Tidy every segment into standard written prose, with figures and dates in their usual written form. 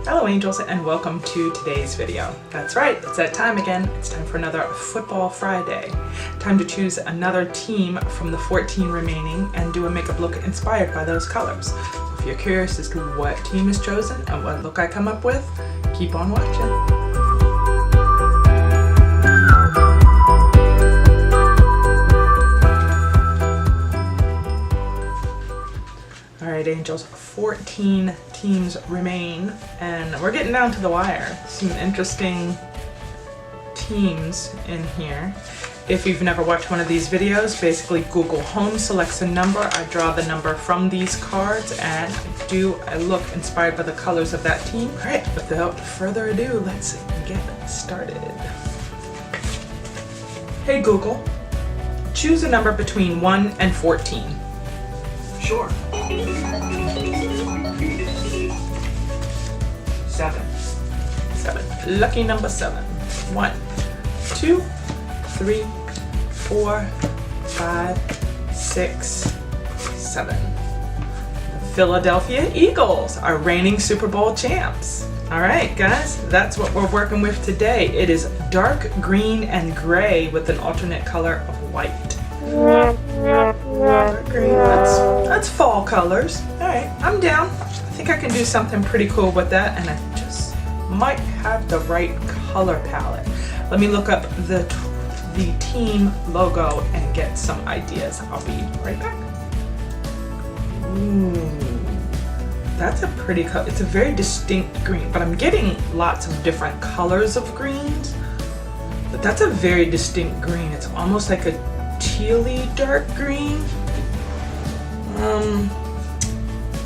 Hello angels and welcome to today's video. That's right, it's that time again. It's time for another Football Friday. Time to choose another team from the 14 remaining and do a makeup look inspired by those colors. So if you're curious as to what team is chosen and what look I come up with, keep on watching. Alright angels, 14 teams remain and we're getting down to the wire. Some interesting teams in here. If you've never watched one of these videos, basically Google Home selects a number, I draw the number from these cards and do a look inspired by the colors of that team. Alright, without further ado, let's get started. Hey Google, choose a number between 1 and 14. Sure. 7. Lucky number 7. 1, 2, 3, 4, 5, 6, 7. The Philadelphia Eagles are reigning Super Bowl champs. Alright guys, that's what we're working with today. It is dark green and gray with an alternate color of white. Dark green, that's fall colors. Alright, I'm down. I think I can do something pretty cool with that, and I just might have the right color palette. Let me look up the team logo and get some ideas. I'll be right back. Ooh, that's a pretty color. It's a very distinct green, but I'm getting lots of different colors of greens. But that's a very distinct green. It's almost like a tealy dark green.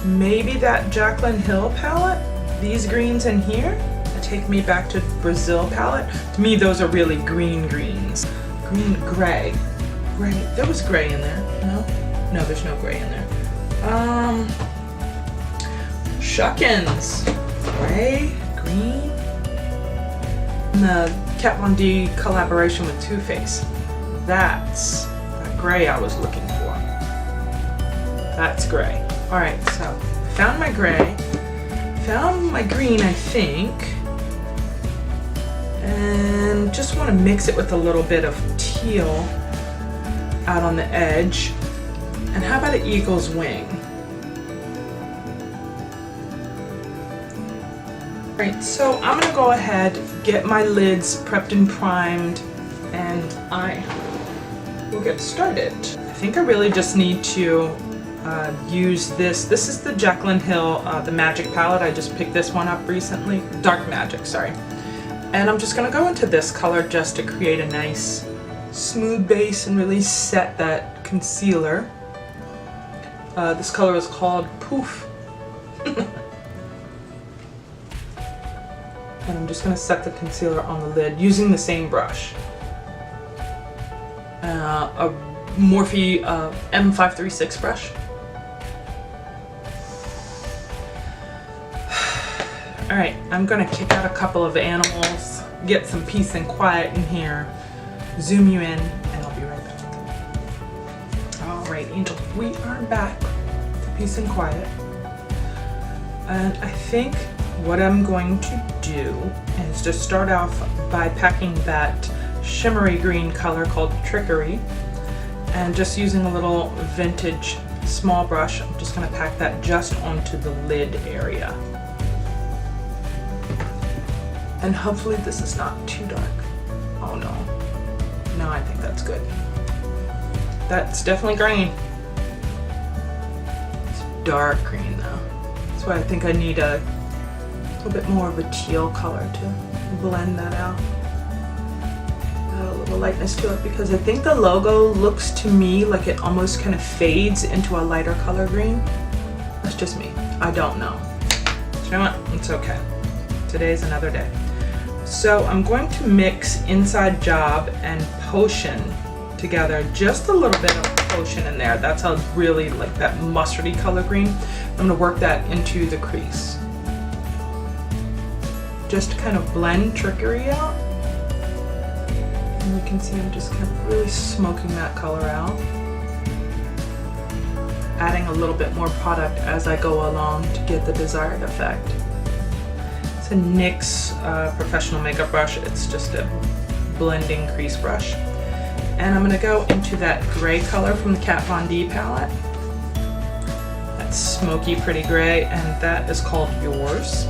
Maybe that Jaclyn Hill palette. These greens in here take me back to Brazil palette. To me, those are really green greens. Green, gray. Gray. There was gray in there. No? No, there's no gray in there. Shuckins. Gray, green. And the Kat Von D collaboration with Too Faced. That's that gray I was looking for. That's gray. Alright, so found my gray. Found my green, I think. And just want to mix it with a little bit of teal out on the edge. And how about an eagle's wing? Alright, so I'm going to go ahead, get my lids prepped and primed, and I will get started. I think I really just need to use this. This is the Jaclyn Hill, the Magic palette. I just picked this one up recently. Dark Magic, sorry. And I'm just going to go into this color just to create a nice smooth base and really set that concealer. This color is called Poof. And I'm just going to set the concealer on the lid using the same brush. A Morphe M536 brush. Alright, I'm going to kick out a couple of animals, get some peace and quiet in here, zoom you in, and I'll be right back. Alright, angels, we are back to peace and quiet. And I think what I'm going to do is just start off by packing that shimmery green color called Trickery, and just using a little vintage small brush, I'm just going to pack that just onto the lid area. And hopefully this is not too dark. Oh no. No, I think that's good. That's definitely green. It's dark green though. That's why I think I need a little bit more of a teal color to blend that out. Add a little lightness to it because I think the logo looks to me like it almost kind of fades into a lighter color green. That's just me. I don't know. But you know what? It's okay. Today's another day. So I'm going to mix Inside Job and Potion together. Just a little bit of Potion in there. That's a really like that mustardy color green. I'm going to work that into the crease. Just to kind of blend Trickery out. And you can see I'm just kind of really smoking that color out. Adding a little bit more product as I go along to get the desired effect. It's a NYX professional makeup brush. It's just a blending crease brush. And I'm gonna go into that gray color from the Kat Von D palette. That smoky, pretty gray, and that is called Yours.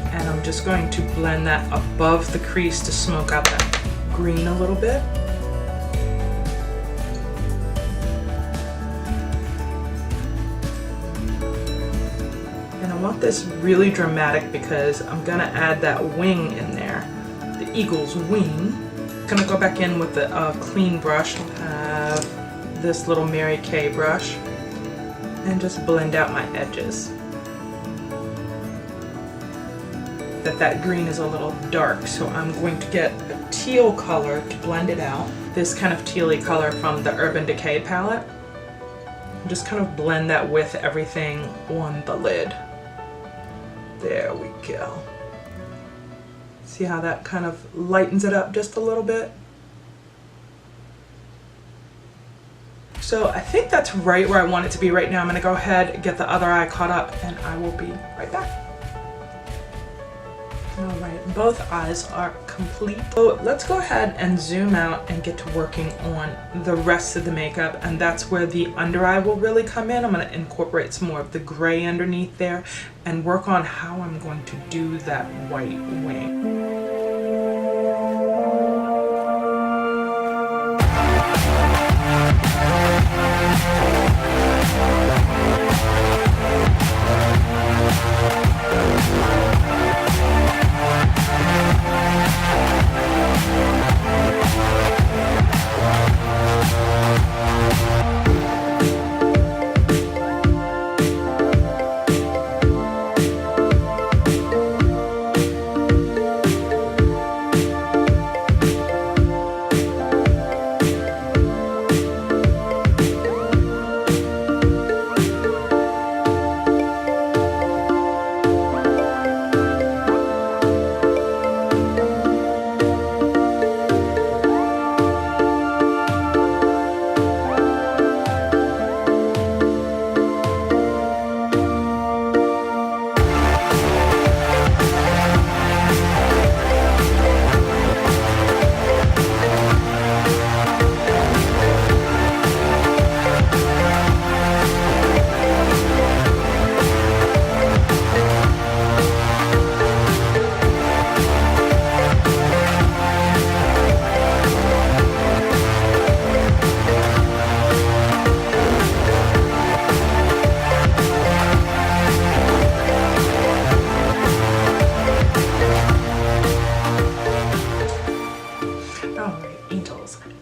And I'm just going to blend that above the crease to smoke out that green a little bit. And I want this really dramatic because I'm gonna add that wing in there, the eagle's wing. Gonna go back in with the clean brush, this little Mary Kay brush, and just blend out my edges. That green is a little dark, so I'm going to get a teal color to blend it out. This kind of tealy color from the Urban Decay palette. Just kind of blend that with everything on the lid. There we go. See how that kind of lightens it up just a little bit? So I think that's right where I want it to be right now. I'm gonna go ahead and get the other eye caught up and I will be right back. All right, both eyes are complete. So let's go ahead and zoom out and get to working on the rest of the makeup, and that's where the under eye will really come in. I'm gonna incorporate some more of the gray underneath there and work on how I'm going to do that white wing.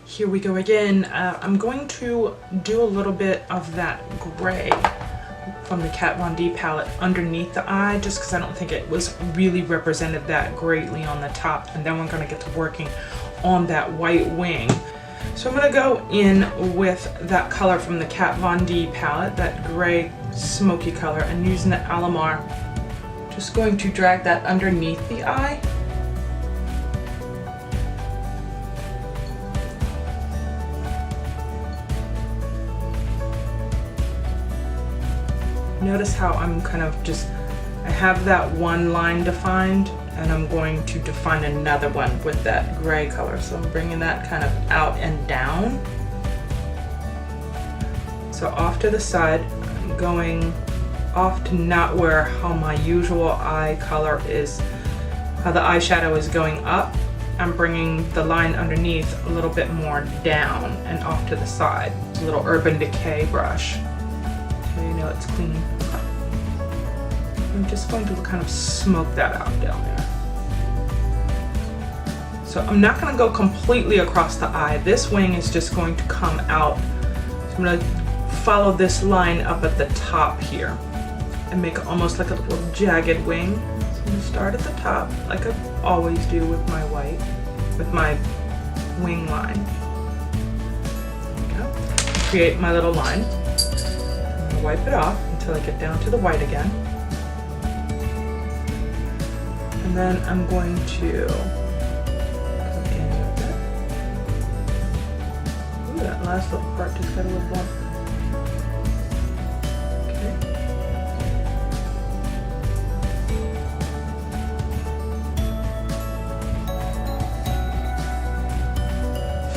Here we go again. I'm going to do a little bit of that gray from the Kat Von D palette underneath the eye, just because I don't think it was really represented that greatly on the top, and then we're going to get to working on that white wing. So I'm going to go in with that color from the Kat Von D palette, that gray smoky color, and using the Alamar, just going to drag that underneath the eye. Notice how I'm kind of just, I have that one line defined and I'm going to define another one with that gray color. So I'm bringing that kind of out and down. So off to the side, I'm going off to not where how my usual eye color is, how the eyeshadow is going up. I'm bringing the line underneath a little bit more down and off to the side. It's a little Urban Decay brush, so you know it's clean. I'm just going to kind of smoke that out down there. So I'm not going to go completely across the eye. This wing is just going to come out. So I'm going to follow this line up at the top here and make it almost like a little jagged wing. So I'm going to start at the top like I always do with my white, with my wing line. Okay. Create my little line. I'm going to wipe it off until I get down to the white again. And then I'm going to come in with it. Ooh, that last little part just got a little bump. Okay.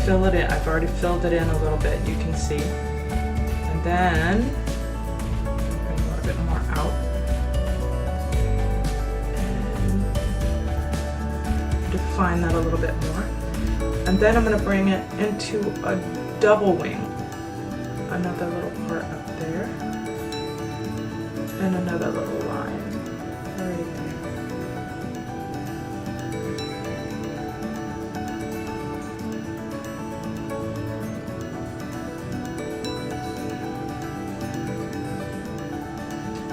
fill it in. I've already filled it in a little bit, you can see. And then bring a little bit more out. And define that a little bit more. And then I'm going to bring it into a double wing. Another little part up there. And another little line right there.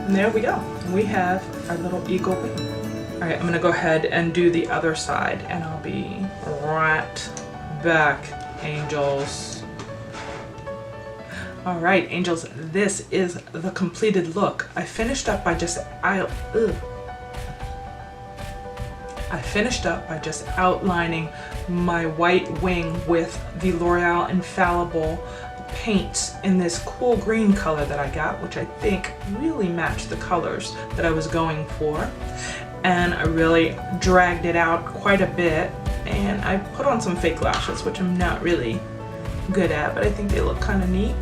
And there we go. We have our little eagle wing. All right, I'm gonna go ahead and do the other side, and I'll be right back, angels. All right, angels, this is the completed look. I finished up by just outlining my white wing with the L'Oreal Infallible paints in this cool green color that I got, which I think really matched the colors that I was going for. And I really dragged it out quite a bit, and I put on some fake lashes, which I'm not really good at, but I think they look kind of neat.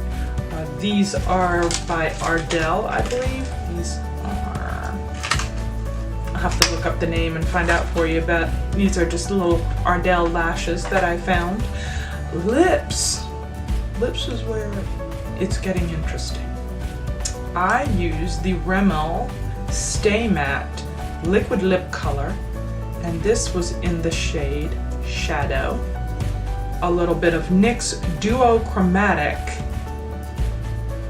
These are by Ardell, I believe. These are, I'll have to look up the name and find out for you, but these are just little Ardell lashes that I found. Lips is where it's getting interesting. I use the Rimmel Stay Matte liquid lip color, and this was in the shade Shadow. A little bit of NYX Duo Chromatic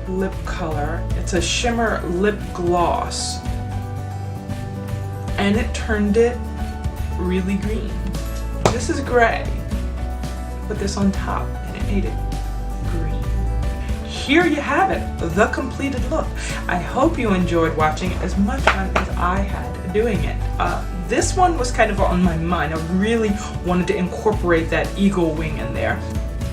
lip color. It's a shimmer lip gloss, and it turned it really green. This is gray. Put this on top and it made it green. Here you have it, the completed look. I hope you enjoyed watching it as much fun as I had doing it. This one was kind of on my mind. I really wanted to incorporate that eagle wing in there,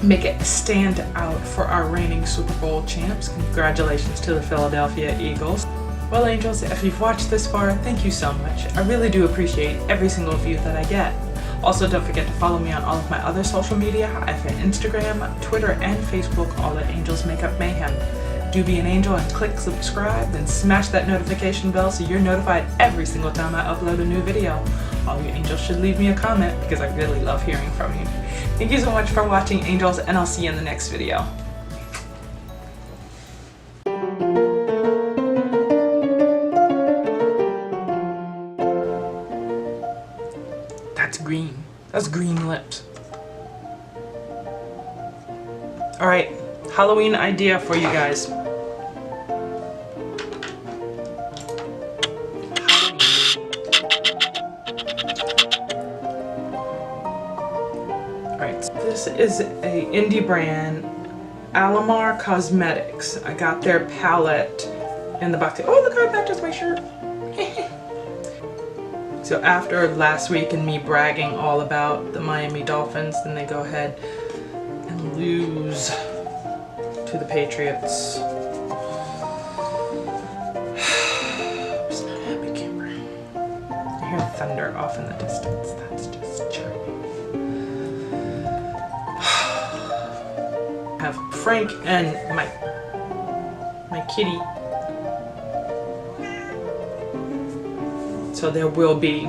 make it stand out for our reigning Super Bowl champs. Congratulations to the Philadelphia Eagles. Well, angels, if you've watched this far, thank you so much. I really do appreciate every single view that I get. Also, don't forget to follow me on all of my other social media. I have Instagram, Twitter, and Facebook, all at Angels Makeup Mayhem. Do be an angel and click subscribe, then smash that notification bell so you're notified every single time I upload a new video. All you angels should leave me a comment because I really love hearing from you. Thank you so much for watching, angels, and I'll see you in the next video. That's green. That's green lips. All right, Halloween idea for you guys. This is a indie brand, Alamar Cosmetics. I got their palette in the box. Oh, look how that matches my shirt. So after last week and me bragging all about the Miami Dolphins, then they go ahead and lose to the Patriots. It's not a happy camera. I hear thunder off in the distance. That's just charming. I have Frank and my kitty. So there will be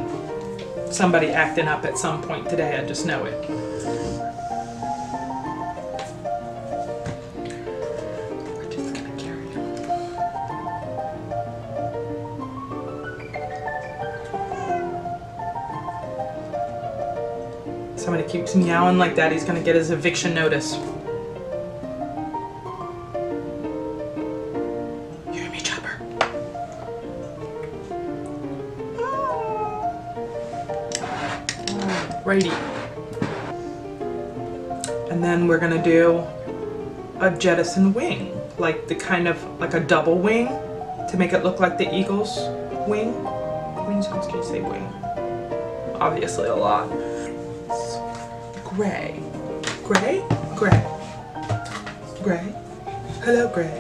somebody acting up at some point today, I just know it. We're just gonna carry on. Somebody keeps meowing like that, he's gonna get his eviction notice. Righty. And then we're gonna do a jettison wing, like the kind of like a double wing to make it look like the eagle's wing. How many times can you say wing? Obviously a lot. Gray. Gray? Gray. Gray. Hello, Gray.